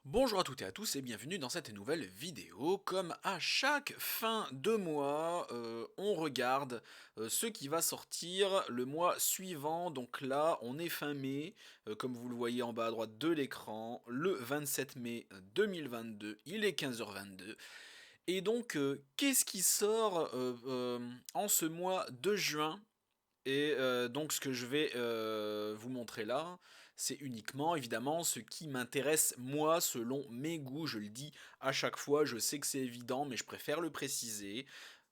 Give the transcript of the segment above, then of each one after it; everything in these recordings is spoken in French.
Bonjour à toutes et à tous et bienvenue dans cette nouvelle vidéo. Comme à chaque fin de mois, on regarde ce qui va sortir le mois suivant. Donc là, on est fin mai, comme vous le voyez en bas à droite de l'écran, le 27 mai 2022, il est 15h22. Et donc, qu'est-ce qui sort en ce mois de juin? Et donc ce que je vais vous montrer là, c'est uniquement évidemment ce qui m'intéresse moi selon mes goûts. Je le dis à chaque fois, je sais que c'est évident, mais je préfère le préciser.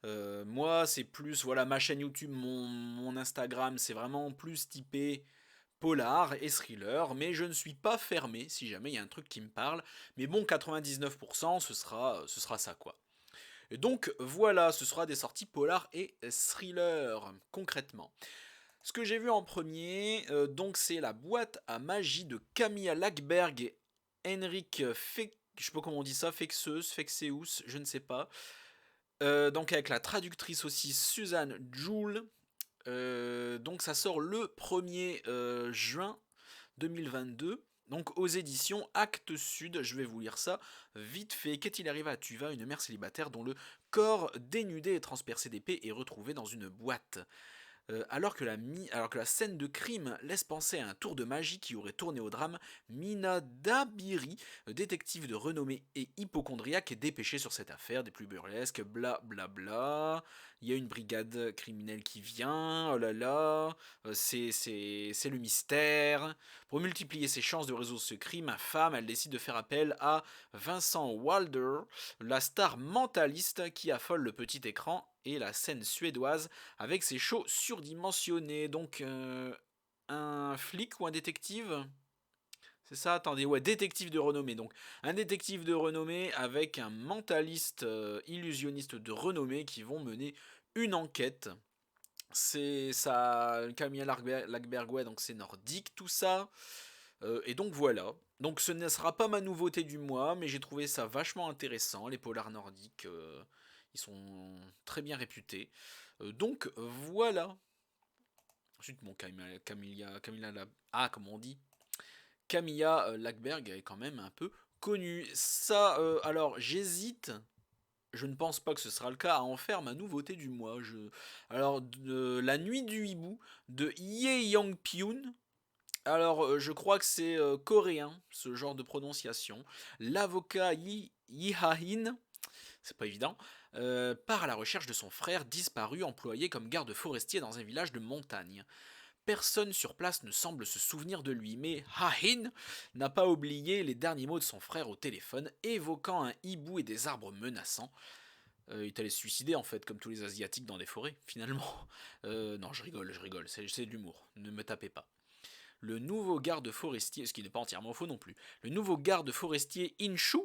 Moi, c'est plus, voilà, ma chaîne YouTube, mon Instagram, c'est vraiment plus typé polar et thriller, mais je ne suis pas fermé si jamais il y a un truc qui me parle. Mais bon, 99%, ce sera ça quoi. Et donc voilà, ce sera des sorties polar et thriller concrètement. Ce que j'ai vu en premier, donc c'est la boîte à magie de Camilla Lackberg et Henrik je sais pas comment on dit ça, Fexeus, je ne sais pas. Donc avec la traductrice aussi Suzanne Joule. Donc ça sort le 1er juin 2022. Donc aux éditions Actes Sud, je vais vous lire ça vite fait. Qu'est-il arrivé à Tuva, une mère célibataire dont le corps dénudé et transpercé d'épée est retrouvé dans une boîte? Alors que la scène de crime laisse penser à un tour de magie qui aurait tourné au drame, Mina Dabiri, détective de renommée et hypochondriaque, est dépêchée sur cette affaire des plus burlesques, bla bla bla. Il y a une brigade criminelle qui vient, oh là là, c'est le mystère. Pour multiplier ses chances de résoudre ce crime infâme, elle décide de faire appel à Vincent Walder, la star mentaliste qui affole le petit écran et la scène suédoise avec ses shows surdimensionnés. Donc, un flic ou un détective? C'est ça, attendez, ouais, détective de renommée. Donc, un détective de renommée avec un mentaliste illusionniste de renommée qui vont mener une enquête. C'est ça, Camilla Lackberg, ouais, donc c'est nordique tout ça. Et donc voilà. Donc ce ne sera pas ma nouveauté du mois, mais j'ai trouvé ça vachement intéressant. Les polars nordiques, ils sont très bien réputés. Donc voilà. Ensuite, bon, comment on dit? Camilla Lackberg est quand même un peu connue. Ça, alors j'hésite. Je ne pense pas que ce sera le cas à en faire ma nouveauté du mois. Alors, La Nuit du Hibou de Ye Young Pyun. Alors, je crois que c'est coréen, ce genre de prononciation. L'avocat Yi Ha-in, c'est pas évident, part à la recherche de son frère disparu, employé comme garde forestier dans un village de montagne. Personne sur place ne semble se souvenir de lui, mais Ha-in n'a pas oublié les derniers mots de son frère au téléphone, évoquant un hibou et des arbres menaçants. Il est allé se suicider en fait, comme tous les Asiatiques dans des forêts, finalement. Non, je rigole, c'est de l'humour, ne me tapez pas. Le nouveau garde forestier, ce qui n'est pas entièrement faux non plus, le nouveau garde forestier Inshu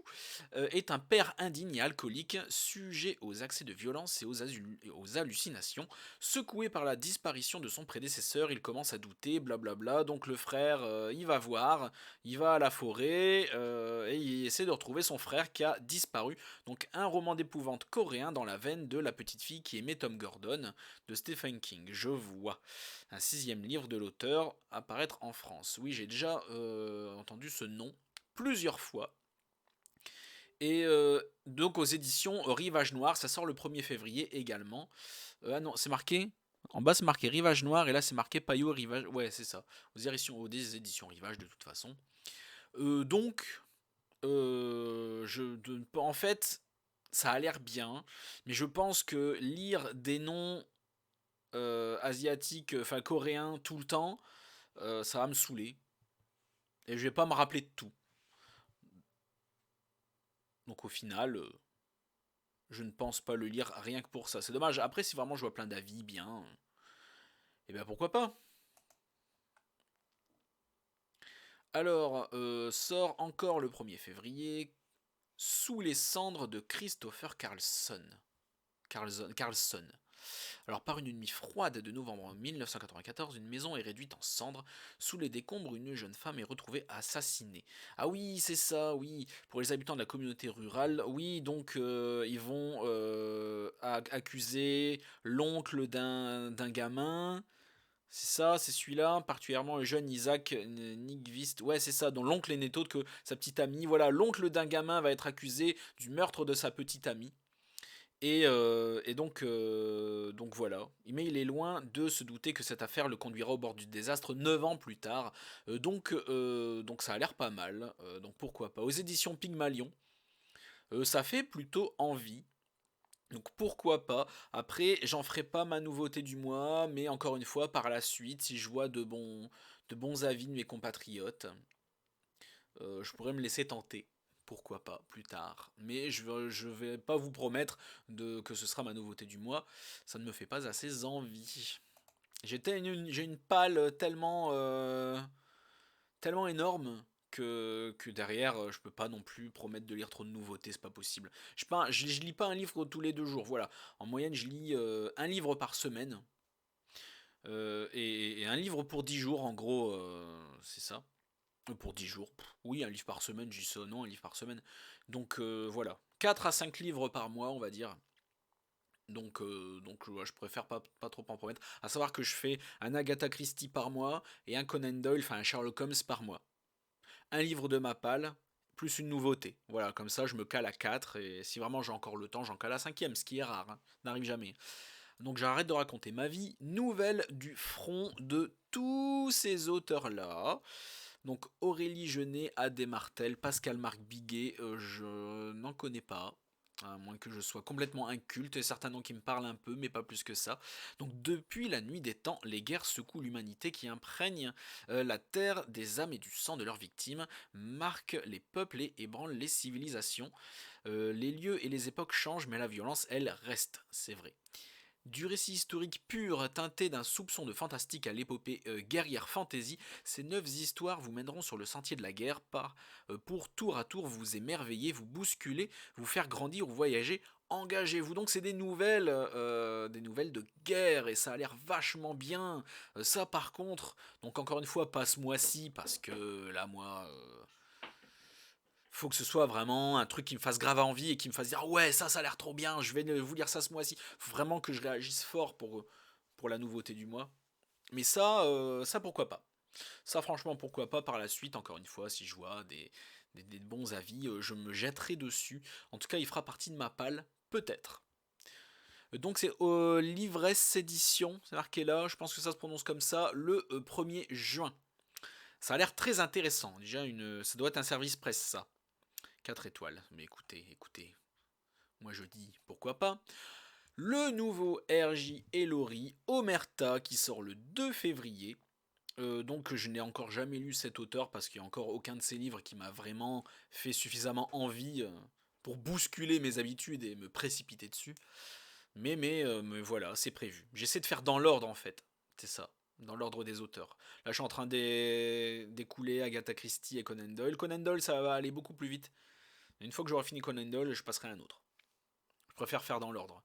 est un père indigne et alcoolique, sujet aux accès de violence et aux hallucinations. Secoué par la disparition de son prédécesseur, il commence à douter, blablabla. Donc le frère, il va voir, il va à la forêt et il essaie de retrouver son frère qui a disparu. Donc un roman d'épouvante coréen dans la veine de La petite fille qui aimait Tom Gordon de Stephen King. Je vois un sixième livre de l'auteur apparaître en France. Oui, j'ai déjà entendu ce nom plusieurs fois. Et donc aux éditions Rivage Noir, ça sort le 1er février également. Ah non, c'est marqué. En bas c'est marqué Rivage Noir et là c'est marqué Payot Rivage. Ouais, c'est ça. Des éditions Rivage de toute façon. Donc, en fait, ça a l'air bien, mais je pense que lire des noms asiatiques, enfin coréens tout le temps, ça va me saouler. Et je vais pas me rappeler de tout. Donc au final, je ne pense pas le lire rien que pour ça. C'est dommage. Après, si vraiment je vois plein d'avis bien, et bien pourquoi pas. Alors, sort encore le 1er février, Sous les cendres de Christopher Carlson. Alors, par une nuit froide de novembre 1994, une maison est réduite en cendres. Sous les décombres, une jeune femme est retrouvée assassinée. Ah oui, c'est ça, oui. Pour les habitants de la communauté rurale, oui, donc ils vont accuser l'oncle d'un gamin. C'est ça, c'est celui-là, particulièrement le jeune Isaac Nygvist. Ouais, c'est ça, dont l'oncle est né autre que sa petite amie. Voilà, l'oncle d'un gamin va être accusé du meurtre de sa petite amie. Et donc voilà. Mais il est loin de se douter que cette affaire le conduira au bord du désastre 9 ans plus tard. Donc ça a l'air pas mal. Donc pourquoi pas. Aux éditions Pygmalion, ça fait plutôt envie. Donc pourquoi pas. Après, j'en ferai pas ma nouveauté du mois, mais encore une fois, par la suite, si je vois de bons avis de mes compatriotes, je pourrais me laisser tenter. Pourquoi pas, plus tard. Mais je vais pas vous promettre que ce sera ma nouveauté du mois. Ça ne me fait pas assez envie. J'ai une palle tellement énorme que derrière, je peux pas non plus promettre de lire trop de nouveautés, c'est pas possible. Je lis pas un livre tous les 2 jours, voilà. En moyenne, je lis un livre par semaine. Et un livre pour 10 jours, en gros, c'est ça. Pour 10 jours. Oui, un livre par semaine, je dis ça, non, un livre par semaine. Donc voilà. 4 à 5 livres par mois, on va dire. Donc ouais, je préfère pas trop en promettre. À savoir que je fais un Agatha Christie par mois et un Conan Doyle, enfin un Sherlock Holmes par mois. Un livre de ma palle, plus une nouveauté. Voilà, comme ça je me cale à 4 et si vraiment j'ai encore le temps, j'en cale à 5e, ce qui est rare, hein, n'arrive jamais. Donc j'arrête de raconter ma vie. Nouvelle du front de tous ces auteurs-là. Donc Aurélie Genet, Adé Martel, Pascal Marc Biguet, je n'en connais pas. À moins que je sois complètement inculte, et certains noms qui me parlent un peu, mais pas plus que ça. Donc depuis la nuit des temps, les guerres secouent l'humanité qui imprègne la terre des âmes et du sang de leurs victimes, marquent les peuples et ébranlent les civilisations. Les lieux et les époques changent, mais la violence, elle, reste, c'est vrai. Du récit historique pur, teinté d'un soupçon de fantastique à l'épopée guerrière fantasy, ces 9 histoires vous mèneront sur le sentier de la guerre pour tour à tour vous émerveiller, vous bousculer, vous faire grandir ou voyager. Engagez-vous. Donc c'est des nouvelles de guerre et ça a l'air vachement bien. Ça par contre, donc encore une fois pas ce mois-ci parce que là moi faut que ce soit vraiment un truc qui me fasse grave envie et qui me fasse dire ouais ça a l'air trop bien, je vais vous lire ça ce mois-ci. Faut vraiment que je réagisse fort pour la nouveauté du mois. Mais ça pourquoi pas. Ça franchement pourquoi pas par la suite, encore une fois, si je vois des bons avis, je me jetterai dessus. En tout cas il fera partie de ma palle, peut-être. Donc c'est l'ivresse édition, c'est marqué là, je pense que ça se prononce comme ça, le 1er juin. Ça a l'air très intéressant, déjà ça doit être un service presse ça. 4 étoiles. Mais écoutez, moi je dis pourquoi pas. Le nouveau RJ Elori Omerta qui sort le 2 février. Donc je n'ai encore jamais lu cet auteur parce qu'il n'y a encore aucun de ses livres qui m'a vraiment fait suffisamment envie pour bousculer mes habitudes et me précipiter dessus. Mais voilà, c'est prévu. J'essaie de faire dans l'ordre en fait. C'est ça, dans l'ordre des auteurs. Là je suis en train d'écouler Agatha Christie et Conan Doyle. Conan Doyle ça va aller beaucoup plus vite. Une fois que j'aurai fini Conan Doyle, je passerai à un autre. Je préfère faire dans l'ordre.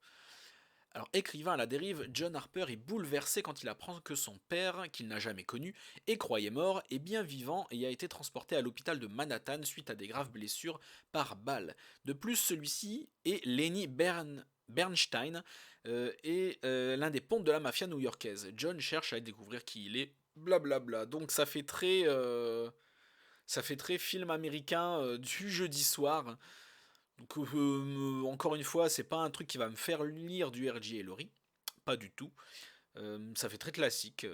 Alors, écrivain à la dérive, John Harper est bouleversé quand il apprend que son père, qu'il n'a jamais connu et croyait mort, est bien vivant et a été transporté à l'hôpital de Manhattan suite à des graves blessures par balle. De plus, celui-ci est Lenny Bernstein et l'un des pontes de la mafia new-yorkaise. John cherche à découvrir qui il est, blablabla. Donc ça fait très film américain du jeudi soir. Donc, encore une fois, c'est pas un truc qui va me faire lire du R.J. Ellory, pas du tout. Ça fait très classique,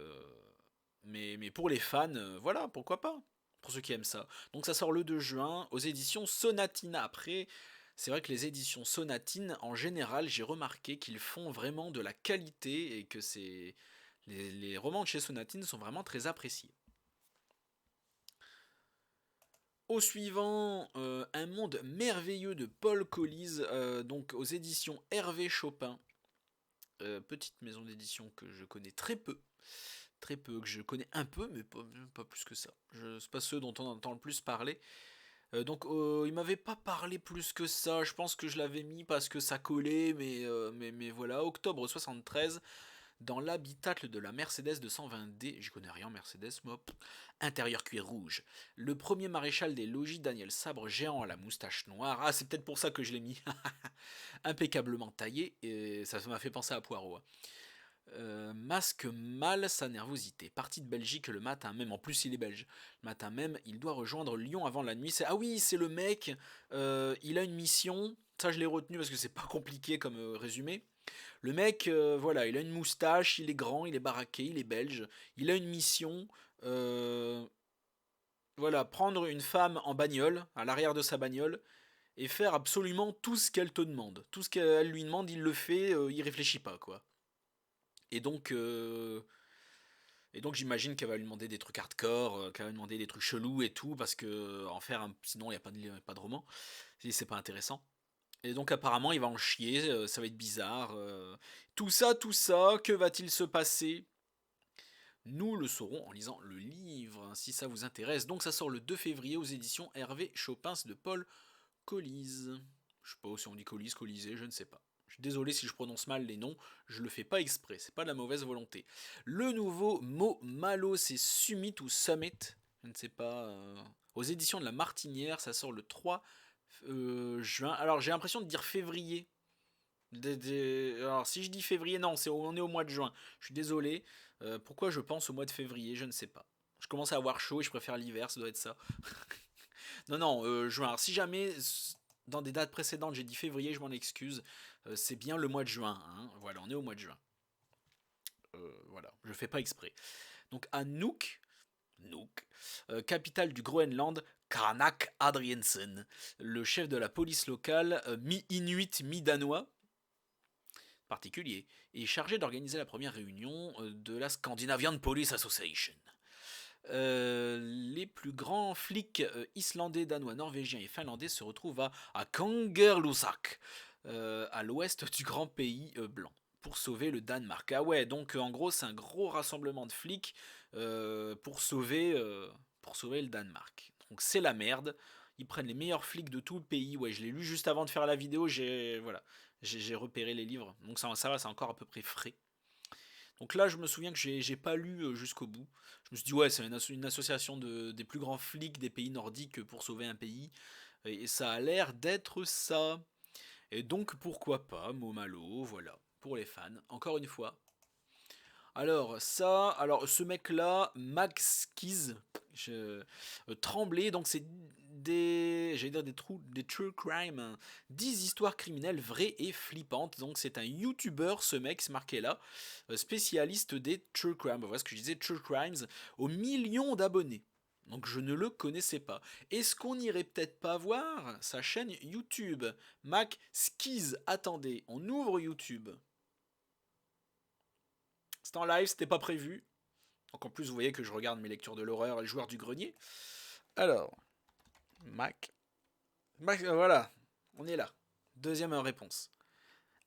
mais pour les fans, voilà, pourquoi pas. Pour ceux qui aiment ça. Donc ça sort le 2 juin aux éditions Sonatina. Après, c'est vrai que les éditions Sonatine, en général, j'ai remarqué qu'ils font vraiment de la qualité et que les romans de chez Sonatine sont vraiment très appréciés. Au suivant, Un monde merveilleux de Paul Collies, donc aux éditions Hervé Chopin. Petite maison d'édition que je connais très peu, que je connais un peu, mais pas plus que ça. C'est pas ceux dont on entend le plus parler. Il m'avait pas parlé plus que ça. Je pense que je l'avais mis parce que ça collait, mais voilà. Octobre 73, dans l'habitacle de la Mercedes 220D, j'y connais rien Mercedes, moi. Intérieur cuir rouge. Le premier maréchal des logis, Daniel Sabre, géant à la moustache noire. Ah, c'est peut-être pour ça que je l'ai mis. Impeccablement taillé, et ça m'a fait penser à Poirot, hein. masque mal sa nervosité. Parti de Belgique le matin même, en plus il est belge. Le matin même, il doit rejoindre Lyon avant la nuit. Ah oui, c'est le mec, il a une mission. Ça, je l'ai retenu parce que c'est pas compliqué comme résumé. Le mec, voilà, il a une moustache, il est grand, il est baraqué, il est belge. Il a une mission. euh, voilà, prendre une femme en bagnole, à l'arrière de sa bagnole, et faire absolument tout ce qu'elle te demande. Tout ce qu'elle lui demande, il le fait, il réfléchit pas, quoi. Et donc, euh, et donc j'imagine qu'elle va lui demander des trucs hardcore, qu'elle va lui demander des trucs chelous et tout, parce que sinon il n'y a pas de roman, si c'est pas intéressant. Et donc apparemment il va en chier, ça va être bizarre. Tout ça, que va-t-il se passer? Nous le saurons en lisant le livre, si ça vous intéresse. Donc ça sort le 2 février aux éditions Hervé Chopin de Paul Colise. Je sais pas si on dit Colise, Colisée, je ne sais pas. Je suis désolé si je prononce mal les noms, je le fais pas exprès, c'est pas de la mauvaise volonté. Le nouveau mot malo, c'est Summit ou Summit, je ne sais pas. Aux éditions de la Martinière, ça sort le 3 juin. Alors j'ai l'impression de dire février. Alors si je dis février, non, on est au mois de juin. Je suis désolé. Pourquoi je pense au mois de février, je ne sais pas. Je commence à avoir chaud et je préfère l'hiver, ça doit être ça. Non, non, juin. Alors, si jamais dans des dates précédentes j'ai dit février, je m'en excuse. C'est bien le mois de juin, hein. Voilà, on est au mois de juin. Voilà, je fais pas exprès. Donc à Nuuk, capitale du Groenland, Kanak Adriensen, le chef de la police locale, mi-inuit, mi-danois, particulier, est chargé d'organiser la première réunion de la Scandinavian Police Association. Les plus grands flics islandais, danois, norvégiens et finlandais se retrouvent à Kangerlussuaq, à l'ouest du grand pays blanc, pour sauver le Danemark. Ah ouais, donc en gros c'est un gros rassemblement de flics pour sauver le Danemark. Donc c'est la merde. Ils prennent les meilleurs flics de tout le pays. Ouais, je l'ai lu juste avant de faire la vidéo. J'ai repéré les livres. Donc ça va, c'est encore à peu près frais. Donc là, je me souviens que j'ai pas lu jusqu'au bout. Je me suis dit, ouais, c'est une association des plus grands flics des pays nordiques pour sauver un pays. Et ça a l'air d'être ça. Et donc, pourquoi pas, Momalo, voilà, pour les fans. Encore une fois, alors ce mec-là, Max Keys, Tremblay, donc c'est j'allais dire des true crime, hein, 10 histoires criminelles vraies et flippantes. Donc c'est un YouTuber, ce mec, c'est marqué là, spécialiste des true crime. Voilà ce que je disais, true crimes, aux millions d'abonnés. Donc je ne le connaissais pas. Est-ce qu'on irait peut-être pas voir sa chaîne YouTube, Mac Skiz? Attendez, on ouvre YouTube. C'est en live, c'était pas prévu. Donc en plus, vous voyez que je regarde mes lectures de l'horreur et le joueur du grenier. Alors, Mac. Voilà, on est là. Deuxième réponse.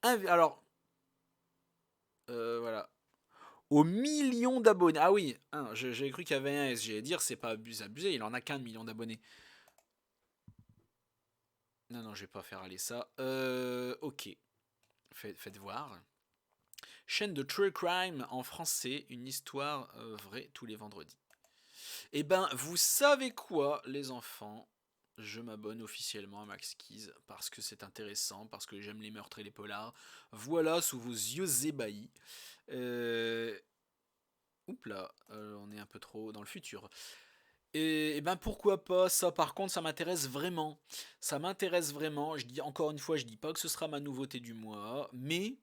Alors, voilà. Aux millions d'abonnés. Ah oui, j'ai cru qu'il y avait un S. J'allais dire, c'est pas abusé, il en a qu'un de million d'abonnés. Non, non, je vais pas faire aller ça. Ok. Faites voir. Chaîne de True Crime en français, une histoire vraie tous les vendredis. Eh ben, vous savez quoi, les enfants? Je m'abonne officiellement à Max Keys parce que c'est intéressant, parce que j'aime les meurtres et les polars. Voilà, sous vos yeux ébahis. Euh... Oups là, on est un peu trop dans le futur. Et ben pourquoi pas, ça par contre ça m'intéresse vraiment. Ça m'intéresse vraiment, je dis encore une fois, je dis pas que ce sera ma nouveauté du mois, mais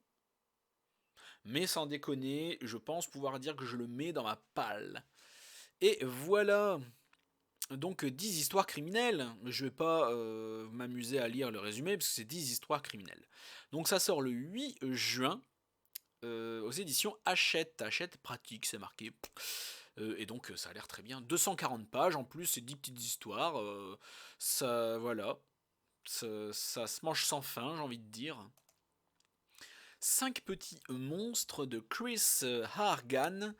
sans déconner, je pense pouvoir dire que je le mets dans ma palle. Et voilà. Donc 10 histoires criminelles. Je vais pas m'amuser à lire le résumé parce que c'est 10 histoires criminelles. Donc ça sort le 8 juin aux éditions Hachette. Hachette pratique, c'est marqué. Et donc ça a l'air très bien. 240 pages en plus, c'est 10 petites histoires. Ça, voilà. Ça se mange sans fin, j'ai envie de dire. 5 petits monstres de Chris Hargan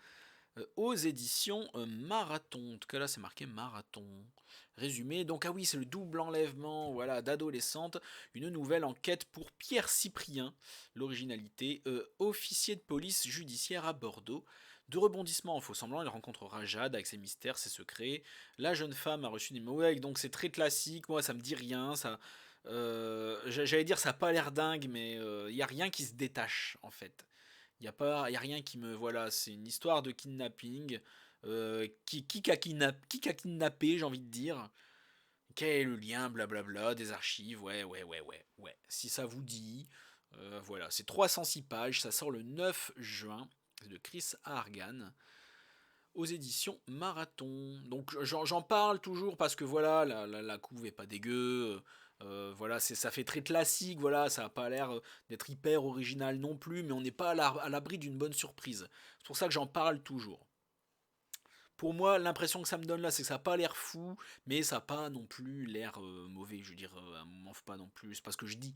aux éditions Marathon. En tout cas là c'est marqué Marathon. Résumé, donc ah oui c'est le double enlèvement voilà, d'adolescente, une nouvelle enquête pour Pierre Cyprien, l'originalité, officier de police judiciaire à Bordeaux. De rebondissement en faux semblant, il rencontrera Jade avec ses mystères, ses secrets. La jeune femme a reçu des mauvais, donc c'est très classique, moi ça me dit rien, ça... j'allais dire ça a pas l'air dingue, mais il n'y a rien qui se détache en fait. Y a rien qui me... Voilà, c'est une histoire de kidnapping. Qui a kidnappé, j'ai envie de dire. Quel est le lien, blablabla, des archives, ouais. Si ça vous dit, voilà, c'est 306 pages, ça sort le 9 juin, de Chris Argan, aux éditions Marathon. Donc j'en parle toujours parce que voilà, la couve est pas dégueu, voilà, ça fait très classique, voilà, ça a pas l'air d'être hyper original non plus, mais on n'est pas à l'abri d'une bonne surprise. C'est pour ça que j'en parle toujours. Pour moi, l'impression que ça me donne là, c'est que ça n'a pas l'air fou, mais ça n'a pas non plus l'air mauvais. Je veux dire, m'en faut pas non plus, c'est pas ce que je dis.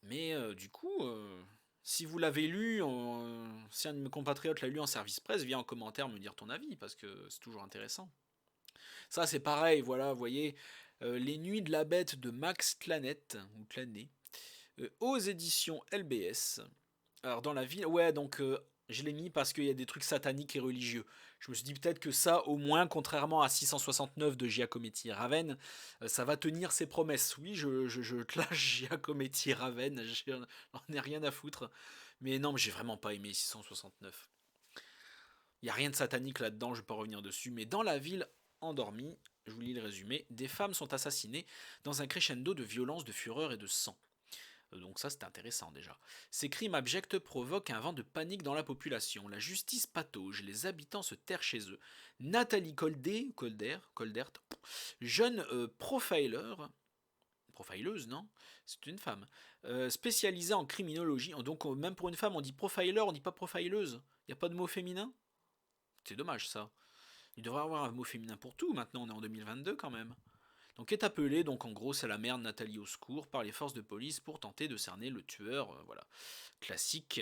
Mais du coup, si vous l'avez lu, si un de mes compatriotes l'a lu en service presse, viens en commentaire me dire ton avis, parce que c'est toujours intéressant. Ça, c'est pareil, voilà, vous voyez, Les Nuits de la Bête de Max Clanet, ou Clanet, aux éditions LBS. Alors dans la ville, ouais, donc je l'ai mis parce qu'il y a des trucs sataniques et religieux. Je me suis dit peut-être que ça, au moins, contrairement à 669 de Giacometti et Raven, ça va tenir ses promesses. Oui, je clash Giacometti et Raven, j'en ai rien à foutre. Mais non, mais j'ai vraiment pas aimé 669. Il n'y a rien de satanique là-dedans, je ne vais pas revenir dessus. Mais dans la ville endormie, je vous lis le résumé, des femmes sont assassinées dans un crescendo de violence, de fureur et de sang. Donc ça, c'est intéressant déjà. Ces crimes abjects provoquent un vent de panique dans la population. La justice patauge, les habitants se terrent chez eux. Nathalie Coldert, jeune profileuse, non? C'est une femme, spécialisée en criminologie. Donc même pour une femme, on dit profiler, on dit pas profileuse. Il n'y a pas de mot féminin? C'est dommage ça. Il devrait y avoir un mot féminin pour tout, maintenant on est en 2022 quand même. Donc est appelée, donc en gros c'est la mère de Nathalie au secours, par les forces de police pour tenter de cerner le tueur, voilà. Classique.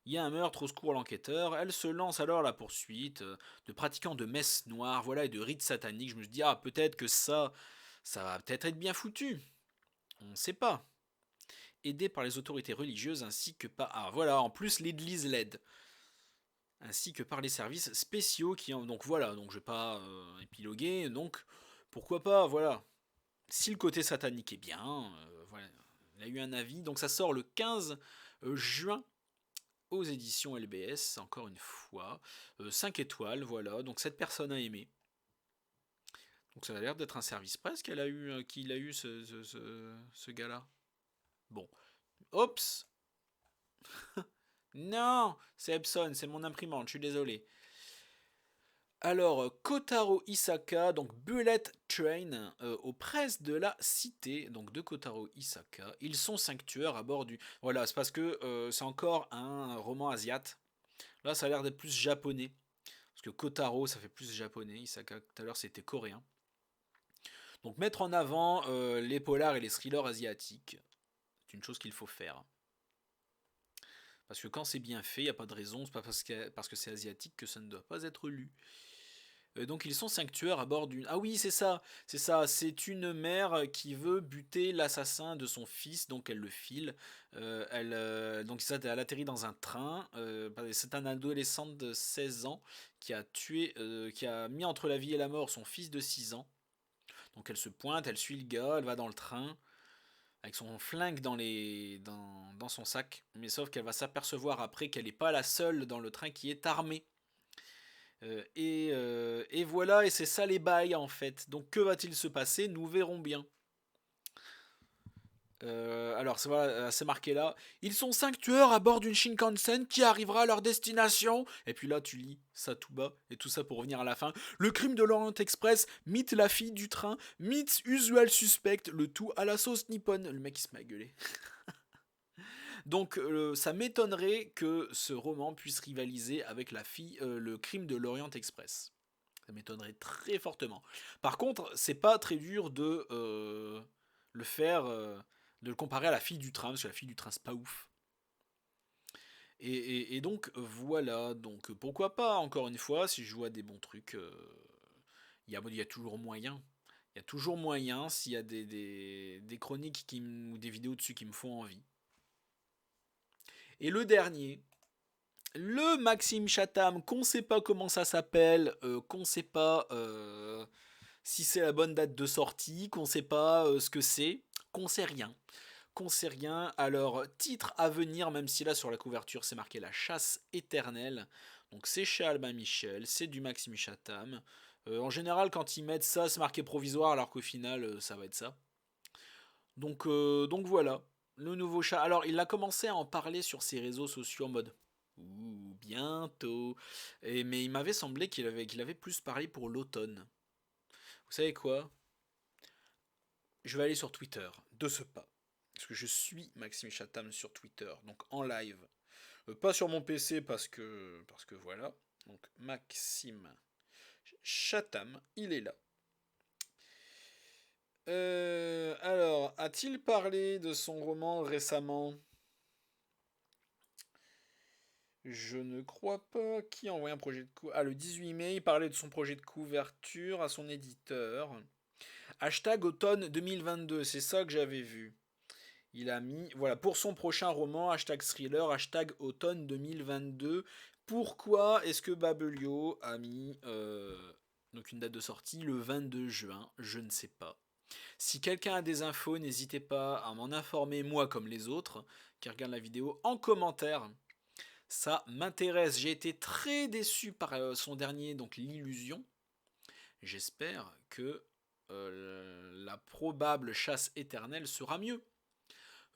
Il y a un meurtre, au secours l'enquêteur, elle se lance alors à la poursuite de pratiquants de messes noires, voilà, et de rites sataniques. Je me suis dit, ah peut-être que ça va peut-être être bien foutu. On ne sait pas. Aidé par les autorités religieuses ainsi que par... Ah voilà, en plus l'église l'aide. Ainsi que par les services spéciaux qui en... Donc voilà, donc je vais pas épiloguer, donc pourquoi pas, voilà. Si le côté satanique est bien, voilà, il a eu un avis. Donc ça sort le 15 juin aux éditions LBS, encore une fois. 5 étoiles, voilà. Donc cette personne a aimé. Donc ça a l'air d'être un service presse qu'il a eu ce gars-là. Bon. Oups. Non, c'est Epson, c'est mon imprimante, je suis désolé. Alors, Kotaro Isaka, donc Bullet Train, aux presses de la cité, donc de Kotaro Isaka. Ils sont 5 tueurs à bord du... Voilà, c'est parce que c'est encore un roman asiate. Là, ça a l'air d'être plus japonais. Parce que Kotaro, ça fait plus japonais. Isaka, tout à l'heure, c'était coréen. Donc, mettre en avant les polars et les thrillers asiatiques, c'est une chose qu'il faut faire. Parce que quand c'est bien fait, il n'y a pas de raison, c'est pas parce que c'est asiatique que ça ne doit pas être lu. Donc ils sont 5 tueurs à bord d'une... Ah oui, c'est une mère qui veut buter l'assassin de son fils, donc elle le file. Donc elle atterrit dans un train. C'est un adolescent de 16 ans qui a tué, qui a mis entre la vie et la mort son fils de 6 ans. Donc elle se pointe, elle suit le gars, elle va dans le train avec son flingue dans son sac. Mais sauf qu'elle va s'apercevoir après qu'elle n'est pas la seule dans le train qui est armée. Et voilà, et c'est ça les bails en fait. Donc que va-t-il se passer? Nous verrons bien. Alors voilà, c'est marqué là. Ils sont 5 tueurs à bord d'une Shinkansen qui arrivera à leur destination. Et puis là, tu lis ça tout bas et tout ça pour revenir à la fin. Le crime de l'Orient Express, meet la fille du train, meet usual suspect, le tout à la sauce nippone. Le mec il se met à gueuler. Donc ça m'étonnerait que ce roman puisse rivaliser avec le crime de l'Orient Express. Ça m'étonnerait très fortement. Par contre, c'est pas très dur de le faire, de le comparer à la fille du train, parce que la fille du train c'est pas ouf. Et donc voilà, donc pourquoi pas, encore une fois, si je vois des bons trucs, il y a toujours moyen. Il y a toujours moyen s'il y a des chroniques ou des vidéos dessus qui me font envie. Et le dernier, le Maxime Chatham, qu'on sait pas comment ça s'appelle, qu'on sait pas si c'est la bonne date de sortie, qu'on sait pas ce que c'est, qu'on sait rien. qu'on sait rien. Alors, titre à venir, même si là sur la couverture c'est marqué La Chasse Éternelle. Donc c'est chez Albin Michel, c'est du Maxime Chatham. En général, quand ils mettent ça, c'est marqué provisoire, alors qu'au final, ça va être ça. Donc voilà, le nouveau chat. Alors, il a commencé à en parler sur ses réseaux sociaux en mode ouh, bientôt. Mais il m'avait semblé qu'il avait plus parlé pour l'automne. Vous savez quoi? Je vais aller sur Twitter, de ce pas. Parce que je suis Maxime Chatham sur Twitter, donc en live. Pas sur mon PC parce que voilà. Donc Maxime Chatham, il est là. Alors, a-t-il parlé de son roman récemment? Je ne crois pas. Qui a envoyé un projet de couverture? Ah, le 18 mai, il parlait de son projet de couverture à son éditeur. Hashtag automne 2022, c'est ça que j'avais vu. Il a mis, voilà, pour son prochain roman, hashtag thriller, hashtag automne 2022. Pourquoi est-ce que Babelio a mis donc une date de sortie le 22 juin? Je ne sais pas. Si quelqu'un a des infos, n'hésitez pas à m'en informer, moi comme les autres, qui regardent la vidéo, en commentaire. Ça m'intéresse. J'ai été très déçu par son dernier, donc l'illusion. J'espère que la probable chasse éternelle sera mieux.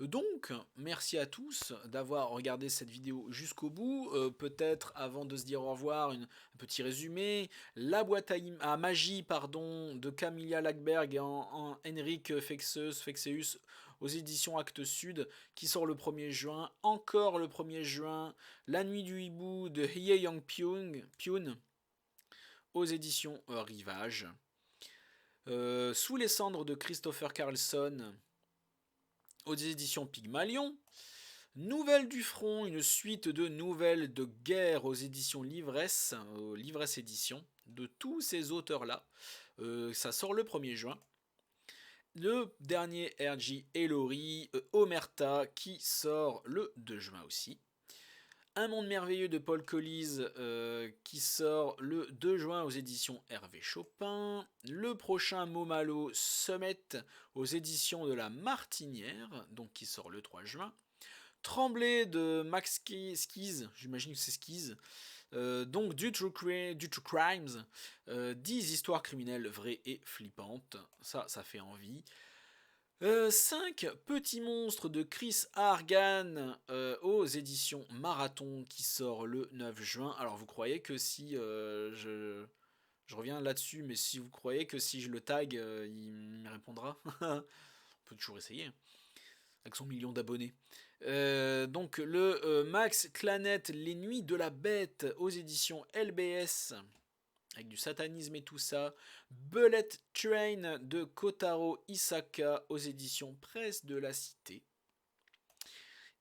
Donc, merci à tous d'avoir regardé cette vidéo jusqu'au bout. Peut-être avant de se dire au revoir, un petit résumé. La boîte à magie de Camilla Lackberg et en Henrik Fexeus aux éditions Actes Sud qui sort le 1er juin. Encore le 1er juin, La Nuit du Hibou de Hye Yang Pyun aux éditions Rivage. Sous les cendres de Christopher Carlson aux éditions Pygmalion. Nouvelles du front, une suite de nouvelles de guerre aux éditions Livresse, Livresse Édition, de tous ces auteurs-là. Ça sort le 1er juin. Le dernier R.J. Ellory, Omerta, qui sort le 2 juin aussi. Un monde merveilleux de Paul Collies qui sort le 2 juin aux éditions Hervé Chopin. Le prochain Momalo Summit aux éditions de la Martinière, donc qui sort le 3 juin. Tremblay de Max Skiz, j'imagine que c'est Skiz. Donc du True Crimes, 10 histoires criminelles vraies et flippantes. Ça fait envie. 5 petits monstres de Chris Argan aux éditions Marathon qui sort le 9 juin. Alors vous croyez que si je reviens là-dessus, mais si vous croyez que si je le tag, il me répondra, on peut toujours essayer, avec son million d'abonnés. Donc le Max Clanet, Les Nuits de la Bête aux éditions LBS, avec du satanisme et tout ça. Bullet Train de Kotaro Isaka aux éditions Presse de la Cité.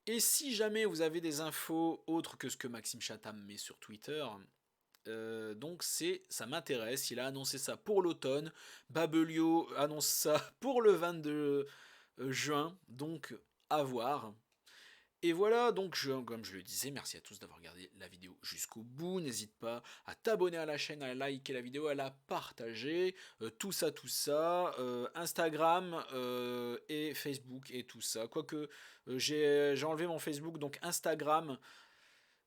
Et si jamais vous avez des infos autres que ce que Maxime Chatham met sur Twitter, donc ça m'intéresse. Il a annoncé ça pour l'automne. Babelio annonce ça pour le 22 juin. Donc à voir. Et voilà, donc comme je le disais, merci à tous d'avoir regardé la vidéo jusqu'au bout. N'hésite pas à t'abonner à la chaîne, à liker la vidéo, à la partager, tout ça, Instagram et Facebook et tout ça. Quoique j'ai enlevé mon Facebook, donc Instagram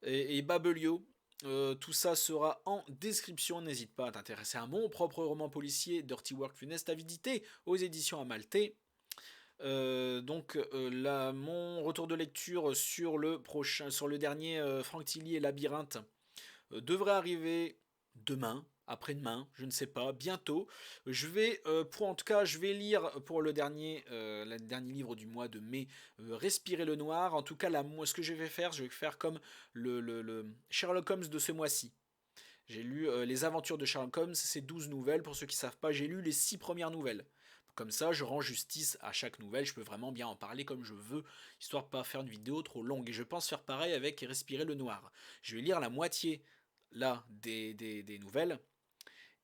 et Babelio. Tout ça sera en description. N'hésite pas à t'intéresser à mon propre roman policier, Dirty Work Funeste Avidité, aux éditions Amalté. Mon retour de lecture sur le dernier Franck Tilly et Labyrinthe devrait arriver demain, après-demain, je ne sais pas, bientôt. Je vais lire pour le dernier livre du mois de mai, Respirer le noir. En tout cas, ce que je vais faire comme le Sherlock Holmes de ce mois-ci. J'ai lu les aventures de Sherlock Holmes, c'est 12 nouvelles. Pour ceux qui ne savent pas, j'ai lu les 6 premières nouvelles. Comme ça, je rends justice à chaque nouvelle, je peux vraiment bien en parler comme je veux, histoire de pas faire une vidéo trop longue. Et je pense faire pareil avec Respirer le noir. Je vais lire la moitié là des nouvelles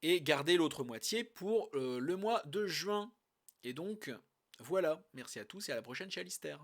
et garder l'autre moitié pour le mois de juin. Et donc, voilà, merci à tous et à la prochaine chez Alistair.